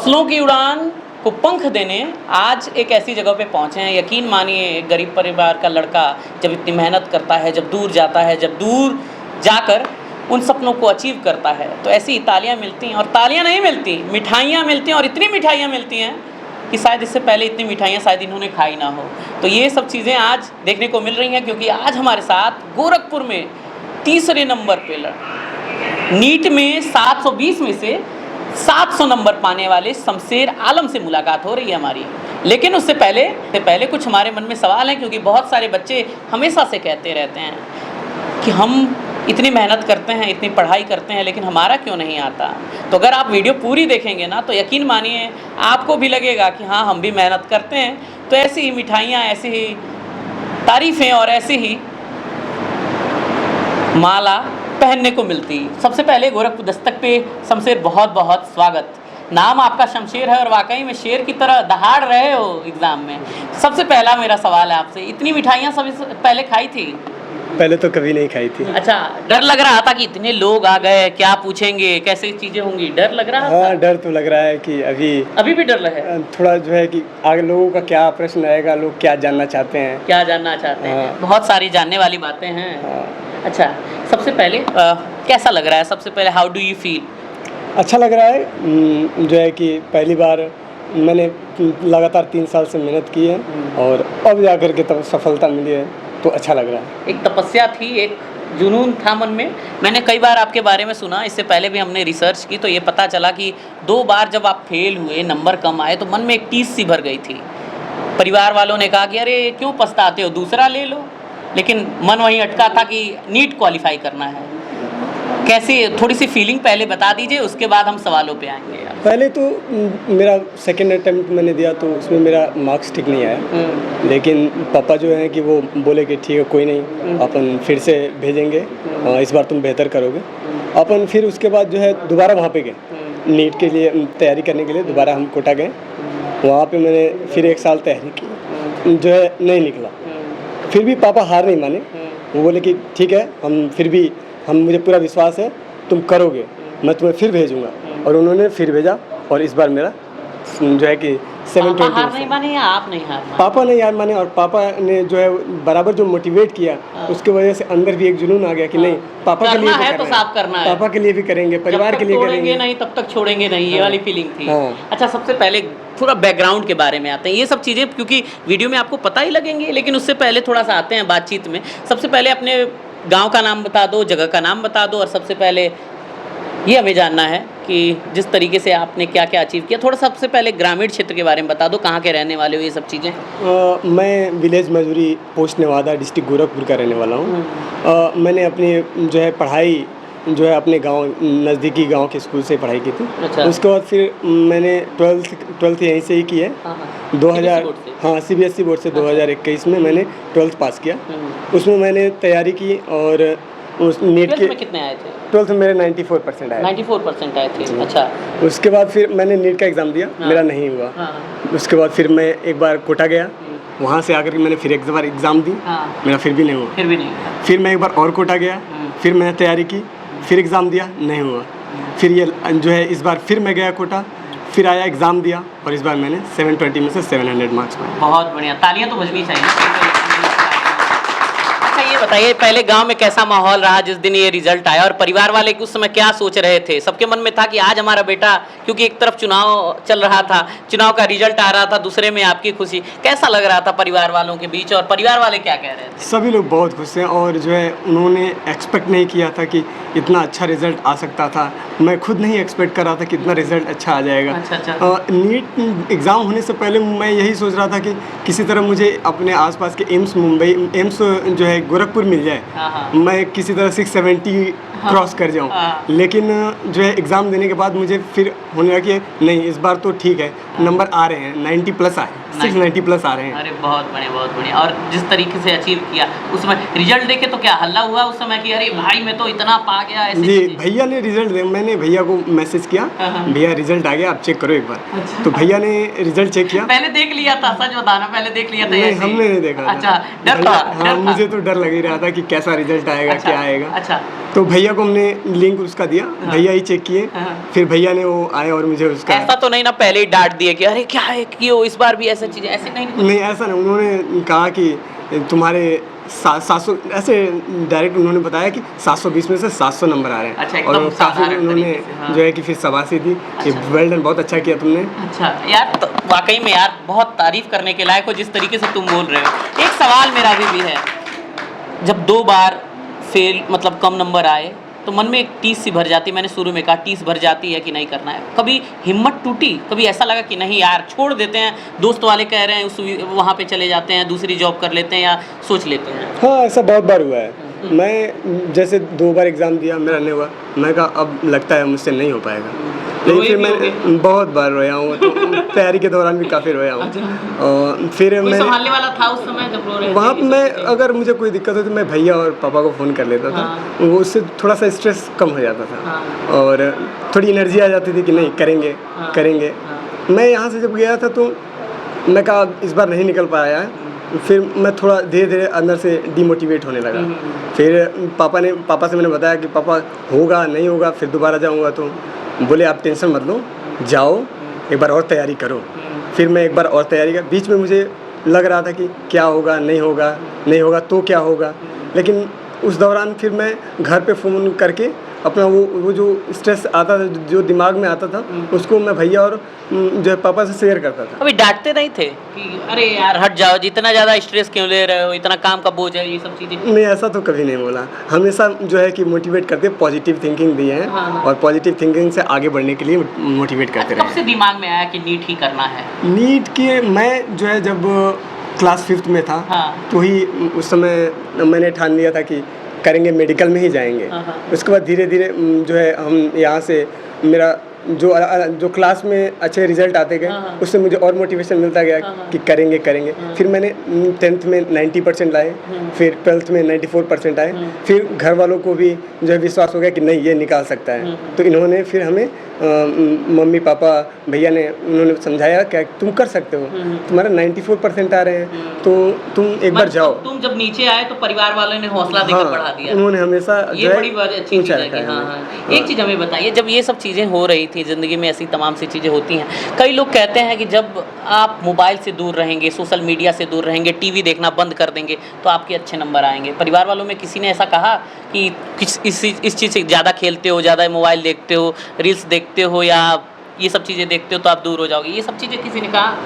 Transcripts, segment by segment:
हौसलों की उड़ान को पंख देने आज एक ऐसी जगह पे पहुंचे हैं। यकीन मानिए, एक गरीब परिवार का लड़का जब इतनी मेहनत करता है, जब दूर जाता है, जब दूर जाकर उन सपनों को अचीव करता है, तो ऐसी तालियां मिलती हैं। और तालियां नहीं मिलती, मिठाइयां मिलती हैं, और इतनी मिठाइयां मिलती हैं कि शायद इससे पहले इतनी मिठाइयां शायद इन्होंने खाई ना हो। तो ये सब चीज़ें आज देखने को मिल रही हैं, क्योंकि आज हमारे साथ गोरखपुर में तीसरे नंबर पे नीट में 720 में से 700 नंबर पाने वाले शमशेर आलम से मुलाकात हो रही है हमारी। लेकिन उससे पहले कुछ हमारे मन में सवाल हैं, क्योंकि बहुत सारे बच्चे हमेशा से कहते रहते हैं कि हम इतनी मेहनत करते हैं, इतनी पढ़ाई करते हैं, लेकिन हमारा क्यों नहीं आता। तो अगर आप वीडियो पूरी देखेंगे ना, तो यकीन मानिए आपको भी लगेगा कि हाँ, हम भी मेहनत करते हैं। तो ऐसी ही मिठाइयाँ, ऐसी ही तारीफ़ें और ऐसी ही माला पहनने को मिलती। सबसे पहले गोरखपुर दस्तक पे शमशेर बहुत बहुत स्वागत। नाम आपका शमशेर है और वाकई में शेर की तरह दहाड़ रहे हो एग्ज़ाम में। सबसे पहला मेरा सवाल है आपसे, इतनी मिठाइयाँ सब पहले खाई थी? पहले तो कभी नहीं खाई थी। अच्छा, डर लग रहा था कि इतने लोग आ गए, क्या पूछेंगे, कैसे चीज़ें होंगी, डर लग रहा था? हाँ, डर तो लग रहा है कि अभी भी डर लगे थोड़ा जो है कि आगे लोगों का क्या प्रश्न आएगा, लोग क्या जानना चाहते हैं। हाँ। बहुत सारी जानने वाली बातें हैं। हाँ। अच्छा, सबसे पहले कैसा लग रहा है? सबसे पहले हाउ डू यू फील? अच्छा लग रहा है। जो है कि पहली बार मैंने लगातार 3 साल से मेहनत की है और अब जा कर के तब सफलता मिली है, तो अच्छा लग रहा है। एक तपस्या थी, एक जुनून था मन में। मैंने कई बार आपके बारे में सुना, इससे पहले भी हमने रिसर्च की, तो ये पता चला कि 2 बार जब आप फेल हुए, नंबर कम आए, तो मन में एक टीस सी भर गई थी। परिवार वालों ने कहा कि अरे क्यों पछताते हो, दूसरा ले लो, लेकिन मन वहीं अटका था कि नीट क्वालिफाई करना है। कैसी थोड़ी सी फीलिंग पहले बता दीजिए, उसके बाद हम सवालों पे आएंगे। पहले तो मेरा सेकंड अटेम्प्ट मैंने दिया, तो उसमें मेरा मार्क्स ठीक नहीं आया, लेकिन पापा जो हैं कि वो बोले कि ठीक है, कोई नहीं, अपन फिर से भेजेंगे, इस बार तुम बेहतर करोगे। अपन फिर उसके बाद जो है दोबारा वहाँ पे गए, नीट के लिए तैयारी करने के लिए दोबारा हम कोटा गए। वहाँ पे मैंने फिर 1 साल तैयारी की, जो है नहीं निकला। फिर भी पापा हार नहीं माने, वो बोले कि ठीक है, मुझे पूरा विश्वास है तुम करोगे, मैं तुम्हें फिर भेजूँगा। और उन्होंने फिर भेजा, और इस बार मेरा जो है कि 720। हार नहीं माने या आप नहीं हार माने? पापा नहीं हार माने, और पापा ने जो है बराबर जो मोटिवेट किया, उसके वजह से अंदर भी एक जुनून आ गया कि नहीं, पापा के लिए है तो साफ करना है, पापा के लिए भी करेंगे, परिवार के लिए करेंगे, नहीं तब तक छोड़ेंगे नहीं। ये वाली फीलिंग थी। अच्छा, सबसे पहले थोड़ा बैकग्राउंड के बारे में आते हैं। ये सब चीज़ें क्योंकि वीडियो में आपको पता ही लगेंगी, लेकिन उससे पहले थोड़ा सा आते हैं बातचीत में। सबसे पहले अपने गांव का नाम बता दो, जगह का नाम बता दो, और सबसे पहले ये हमें जानना है कि जिस तरीके से आपने क्या क्या अचीव किया। थोड़ा सबसे पहले ग्रामीण क्षेत्र के बारे में बता दो, कहाँ के रहने वाले हो, ये सब चीज़ें। मैं विलेज मजूरी, पोस्ट नेवादा, डिस्ट्रिक्ट गोरखपुर का रहने वाला हूँ। मैंने अपनी जो है पढ़ाई जो है अपने गांव, नज़दीकी गांव के स्कूल से पढ़ाई की थी। अच्छा। उसके बाद फिर मैंने 12th यहीं से ही की है। 2000 हाँ, CBSE बोर्ड से 2021 में मैंने 12th पास किया। उसमें मैंने तैयारी की, और उस नीट के कितने आए थे? 12th में मेरे 94% आए। 94% आए थे। अच्छा। उसके बाद फिर मैंने नीट का एग्ज़ाम दिया, मेरा नहीं हुआ। उसके बाद फिर मैं एक बार कोटा गया, वहाँ से आकर के मैंने फिर एक बार एग्ज़ाम दी, मेरा फिर भी नहीं हुआ। फिर मैं एक बार और कोटा गया, फिर मैंने तैयारी की, फिर एग्ज़ाम दिया, नहीं हुआ। फिर ये जो है इस बार फिर मैं गया कोटा, फिर आया, एग्ज़ाम दिया, और इस बार मैंने 720 में से 700 मार्क्स पाए। बहुत बढ़िया, तालियां तो बजनी चाहिए। अच्छा, ये बताइए पहले गांव में कैसा माहौल रहा जिस दिन ये रिजल्ट आया, और परिवार वाले उस समय क्या सोच रहे थे? सबके मन में था कि आज हमारा बेटा, क्योंकि एक तरफ चुनाव चल रहा था, चुनाव का रिजल्ट आ रहा था, दूसरे में आपकी खुशी, कैसा लग रहा था परिवार वालों के बीच, और परिवार वाले क्या कह रहे थे? सभी लोग बहुत खुश हैं, और जो है उन्होंने एक्सपेक्ट नहीं किया था कि इतना अच्छा रिजल्ट आ सकता था। मैं खुद नहीं एक्सपेक्ट कर रहा था कि इतना रिजल्ट अच्छा आ जाएगा। अच्छा। नीट एग्ज़ाम होने से पहले मैं यही सोच रहा था कि किसी तरह मुझे अपने आसपास के एम्स जो है गोरखपुर मिल जाए, मैं किसी तरह 670 क्रॉस कर जाऊं। लेकिन जो है एग्ज़ाम देने के बाद मुझे फिर होने लगा कि नहीं, इस बार तो ठीक है, नंबर आ रहे हैं, 90 प्लस आए, 690 प्लस आ रहे हैं। अरे बहुत बढ़िया, बहुत बढ़िया। और जिस तरीके से अचीव किया, उसमें रिजल्ट देखे तो क्या हल्ला हुआ उस समय कि अरे भाई मैं तो इतना पा गया? ऐसे जी, भैया ने रिजल्ट दे, मैंने भैया को मैसेज किया, भैया रिजल्ट आ गया, आप चेक करो एक बार। अच्छा। तो भैया ने रिजल्ट चेक किया। पहले देख लिया था? सच बताना, पहले देख लिया था? नहीं, हमने नहीं देखा। अच्छा, डर था? हाँ, मुझे तो डर लग ही रहा था कि कैसा रिजल्ट आएगा, क्या आएगा। अच्छा। तो भैया भैया को हमने लिंक उसका दिया, भैया ही चेक किए, फिर भैया ने वो आए और मुझे उसका ऐसा तो नहीं ना पहले ही डांट दिए कि अरे क्या है कि इस बार भी ऐसा चीज़ें ऐसे नहीं ऐसा नहीं, उन्होंने कहा कि तुम्हारे 700 ऐसे डायरेक्ट उन्होंने बताया कि 720 में से 700 नंबर आ रहे हैं। अच्छा, और एकदम काफ़ी साधारण उन्होंने तरीके से, हाँ। जो है कि फिर शाबाशी दी कि वेल डन, बहुत अच्छा किया तुमने। अच्छा यार, तो वाकई में यार बहुत तारीफ करने के लायक हो जिस तरीके से तुम बोल रहे हो। एक सवाल मेरा भी है, जब 2 बार फेल मतलब कम नंबर आए तो मन में एक टीस सी भर जाती, मैंने शुरू में कहा टीस भर जाती है कि नहीं करना है, कभी हिम्मत टूटी, कभी ऐसा लगा कि नहीं यार छोड़ देते हैं, दोस्त वाले कह रहे हैं उस वहाँ पे चले जाते हैं, दूसरी जॉब कर लेते हैं या सोच लेते हैं? हाँ, ऐसा बहुत बार हुआ है। मैं जैसे 2 बार एग्ज़ाम दिया, मेरा नहीं हुआ, मैं कहा अब लगता है मुझसे नहीं हो पाएगा, लेकिन फिर मैं बहुत बार रोया हूँ, तो तैयारी के दौरान भी काफ़ी रोया हूँ। और फिर कोई मैं संभालने वाला था उस समय जब रो रहे थे? वहाँ पे मैं अगर मुझे कोई दिक्कत होती तो मैं भैया और पापा को फ़ोन कर लेता था, वो उससे थोड़ा सा स्ट्रेस कम हो जाता था और थोड़ी एनर्जी आ जाती थी कि नहीं करेंगे करेंगे। मैं यहाँ से जब गया था तो मैं कहा इस बार नहीं निकल पाया है, फिर मैं थोड़ा धीरे धीरे अंदर से डिमोटिवेट होने लगा। फिर पापा से मैंने बताया कि पापा होगा नहीं होगा, फिर दोबारा जाऊँगा, तो बोले आप टेंशन मत लो, जाओ एक बार और तैयारी करो। फिर मैं एक बार और तैयारी कर, बीच में मुझे लग रहा था कि क्या होगा नहीं होगा, नहीं होगा तो क्या होगा, लेकिन उस दौरान फिर मैं घर पे फ़ोन करके अपना वो जो स्ट्रेस आता था, जो दिमाग में आता था, उसको मैं भैया और जो है पापा से शेयर करता था। अभी डांटते नहीं थे कि अरे यार हट जाओ, जितना ज़्यादा स्ट्रेस क्यों ले रहे हो, इतना काम का बोझ है, ये सब चीज़ें? नहीं, ऐसा तो कभी नहीं बोला, हमेशा जो है कि मोटिवेट करते, पॉजिटिव थिंकिंग दी है और पॉजिटिव थिंकिंग से आगे बढ़ने के लिए मोटिवेट करते कब रहे। से दिमाग में आया कि नीट ही करना है? नीट के मैं जो है जब क्लास 5th में था तो ही उस समय मैंने ठान लिया था कि करेंगे, मेडिकल में ही जाएंगे। उसके बाद धीरे धीरे जो है हम यहाँ से मेरा जो क्लास में अच्छे रिजल्ट आते गए, उससे मुझे और मोटिवेशन मिलता गया कि करेंगे करेंगे। फिर मैंने 10th में 90% लाए, फिर 12th में 94% आए, फिर घर वालों को भी जो है विश्वास हो गया कि नहीं ये निकाल सकता है, तो इन्होंने फिर हमें मम्मी पापा भैया ने उन्होंने समझाया क्या तुम कर सकते हो, तुम्हारा 94% आ रहे हैं, तो तुम एक बार जाओ। तुम जब नीचे आए तो परिवार वालों ने हौसला देकर बढ़ा दिया। उन्होंने हमेशा ये बड़ी अच्छी चीज़ है कि एक चीज़ हमें बताइए, जब ये सब चीज़ें हो रही थी ज़िंदगी में, ऐसी तमाम सी चीज़ें होती हैं, कई लोग कहते हैं कि जब आप मोबाइल से दूर रहेंगे, सोशल मीडिया से दूर रहेंगे, टीवी देखना बंद कर देंगे तो आपके अच्छे नंबर आएंगे। परिवार वालों में किसी ने ऐसा कहा कि इस चीज़ से ज़्यादा खेलते हो, ज़्यादा मोबाइल देखते हो, रील्स देखते हो या ये सब चीज़ें देखते हो तो आप दूर हो जाओगे, ये सब चीज़ें किसी ने कहा?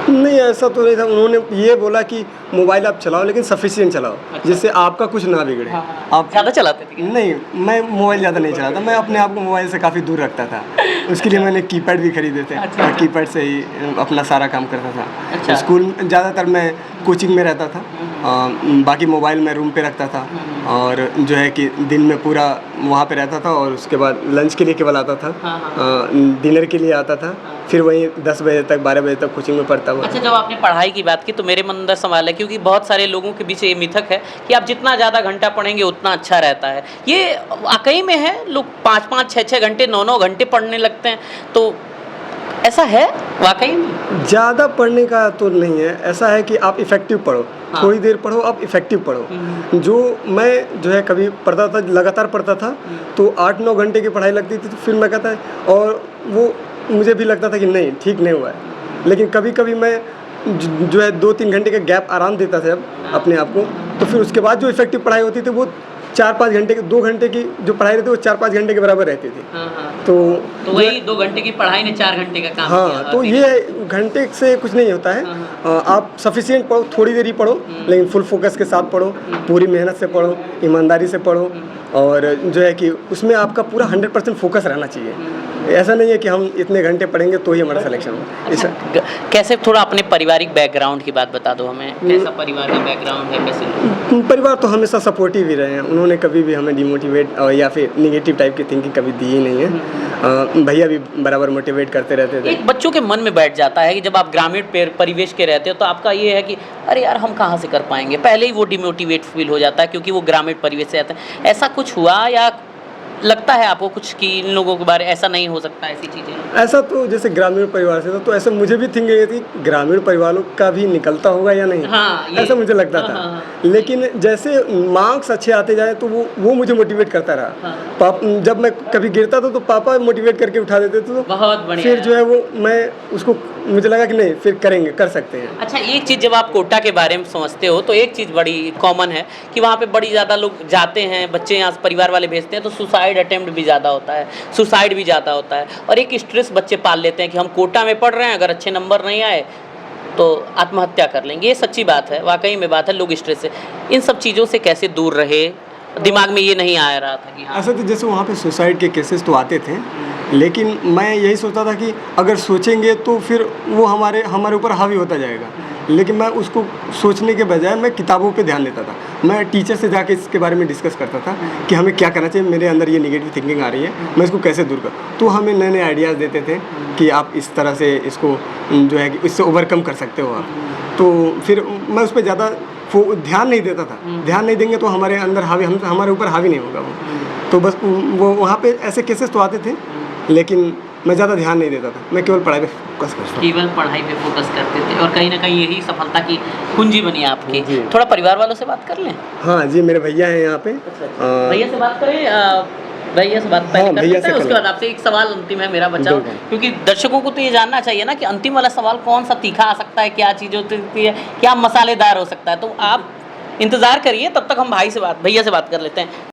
नहीं, ऐसा तो नहीं था। उन्होंने ये बोला कि मोबाइल आप चलाओ लेकिन सफिशिएंट चलाओ, जिससे आपका कुछ ना बिगड़े। आप ज़्यादा चलाते थे? नहीं, मैं मोबाइल ज़्यादा नहीं चलाता, मैं अपने आप को मोबाइल से काफ़ी दूर रखता था। उसके लिए मैंने कीपैड भी खरीदे थे और कीपैड से ही अपना सारा काम करता था। स्कूल ज़्यादातर मैं कोचिंग में रहता था, बाकी मोबाइल मैं रूम पे रखता था और जो है कि दिन में पूरा वहाँ पे रहता था और उसके बाद लंच के लिए केवल आता था, डिनर के लिए आता था, फिर वहीं 10 बजे तक 12 बजे तक कोचिंग में पढ़ता हुआ। अच्छा, जब आपने पढ़ाई की बात की तो मेरे मन अंदर सवाल है, क्योंकि बहुत सारे लोगों के बीच ये मिथक है कि आप जितना ज़्यादा घंटा पढ़ेंगे उतना अच्छा रहता है। ये वाकई में है? लोग 5-5, 6-6 घंटे, 9-9 घंटे पढ़ने लगते हैं, तो ऐसा है वाकई में? ज़्यादा पढ़ने का तो नहीं है, ऐसा है कि आप इफ़ेक्टिव पढ़ो, थोड़ी देर पढ़ो, आप इफ़ेक्टिव पढ़ो। जो मैं जो है कभी पढ़ता था, लगातार पढ़ता था, तो 8-9 घंटे की पढ़ाई लगती थी, तो फिर मैं कहता है और वो मुझे भी लगता था कि नहीं ठीक नहीं हुआ है। लेकिन कभी कभी मैं जो है 2-3 घंटे का गैप आराम देता था अपने आप को, तो फिर उसके बाद जो इफ़ेक्टिव पढ़ाई होती थी वो 4-5 घंटे की, 2 घंटे की जो पढ़ाई रहती वो 4-5 घंटे के बराबर रहती थी। तो वही 2 घंटे की पढ़ाई ने 4 घंटे का काम किया। तो ये घंटे से कुछ नहीं होता है। आप सफिशिएंट पढ़ो, थोड़ी देर ही पढ़ो, लेकिन फुल फोकस के साथ पढ़ो, पूरी मेहनत से पढ़ो, ईमानदारी से पढ़ो, और जो है कि उसमें आपका पूरा 100% फोकस रहना चाहिए। ऐसा नहीं है कि हम इतने घंटे पढ़ेंगे तो ही हमारा सिलेक्शन हो। अच्छा, कैसे, थोड़ा अपने पारिवारिक बैकग्राउंड की बात बता दो हमें, कैसा परिवार का बैकग्राउंड है, कैसे? परिवार तो हमेशा सपोर्टिव ही रहे हैं, उन्होंने कभी भी हमें डिमोटिवेट या फिर निगेटिव टाइप की थिंकिंग कभी दी ही नहीं है। भैया भी बराबर मोटिवेट करते रहते थे। एक बच्चों के मन में बैठ जाता है कि जब आप ग्रामीण परिवेश के रहते हो तो आपका ये है कि अरे यार हम कहाँ से कर पाएंगे, पहले ही वो डिमोटिवेट फील हो जाता है क्योंकि वो ग्रामीण परिवेश से आते हैं। ऐसा कुछ हुआ या लगता है आपको कुछ कि इन लोगों के बारे ऐसा नहीं हो सकता, ऐसी चीज़ें? ऐसा तो जैसे ग्रामीण परिवार से था तो ऐसा मुझे भी थिंकिंग ये थी ग्रामीण परिवारों का भी निकलता होगा या नहीं, हाँ, ये- ऐसा मुझे लगता हाँ, था। हाँ, लेकिन जैसे मार्क्स अच्छे आते जाए तो वो मुझे मोटिवेट करता रहा। हाँ। जब मैं कभी गिरता था तो पापा मोटिवेट करके उठा देते थे, तो बहुत बढ़िया। फिर जो है वो मैं उसको मुझे लगा कि नहीं फिर करेंगे, कर सकते हैं। अच्छा, एक चीज़ जब आप कोटा के बारे में समझते हो तो एक चीज़ बड़ी कॉमन है कि वहाँ पे बड़ी ज़्यादा लोग जाते हैं, बच्चे यहाँ से परिवार वाले भेजते हैं तो सुसाइड अटेम्प्ट भी ज़्यादा होता है, सुसाइड भी ज़्यादा होता है, और एक स्ट्रेस बच्चे पाल लेते हैं कि हम कोटा में पढ़ रहे हैं, अगर अच्छे नंबर नहीं आए तो आत्महत्या कर लेंगे। ये सच्ची बात है, वाकई में बात है, लोग स्ट्रेस से इन सब चीज़ों से कैसे दूर रहे, दिमाग में ये नहीं आ रहा था कि हाँ। ऐसा तो जैसे वहाँ पे सुसाइड के केसेस तो आते थे, लेकिन मैं यही सोचता था कि अगर सोचेंगे तो फिर वो हमारे ऊपर हावी होता जाएगा। लेकिन मैं उसको सोचने के बजाय मैं किताबों पे ध्यान देता था, मैं टीचर से जाके इसके बारे में डिस्कस करता था कि हमें क्या करना चाहिए, मेरे अंदर ये नेगेटिव थिंकिंग आ रही है, मैं इसको कैसे दूर करूँ। तो हमें नए नए आइडियाज़ देते थे कि आप इस तरह से इसको जो है कि इससे ओवरकम कर सकते हो आप। तो फिर मैं उस पर ज़्यादा ध्यान नहीं देता था, ध्यान नहीं देंगे तो हमारे अंदर हमारे ऊपर हावी नहीं होगा वो। तो बस वो वहाँ पे ऐसे केसेस तो आते थे, लेकिन मैं ज़्यादा ध्यान नहीं देता था, मैं केवल पढ़ाई पे फोकस करता था। केवल पढ़ाई पे फोकस करते थे और कहीं ना कहीं यही सफलता की कुंजी बनी आपकी। जी। थोड़ा परिवार वालों से बात कर लें। हाँ जी, मेरे भैया हैं यहाँ पे। भैया से बात करें, भैया से बात पहले हाँ, कर भैया लेते से हैं, कर उसके बाद लें। आपसे एक सवाल अंतिम है मेरा बचाओ, बिल्कुल। क्योंकि दर्शकों को तो ये जानना चाहिए ना कि अंतिम वाला सवाल कौन सा तीखा आ सकता है, क्या चीज़ होती है, क्या मसालेदार हो सकता है। तो आप इंतज़ार करिए, तब तक हम भैया से बात कर लेते हैं।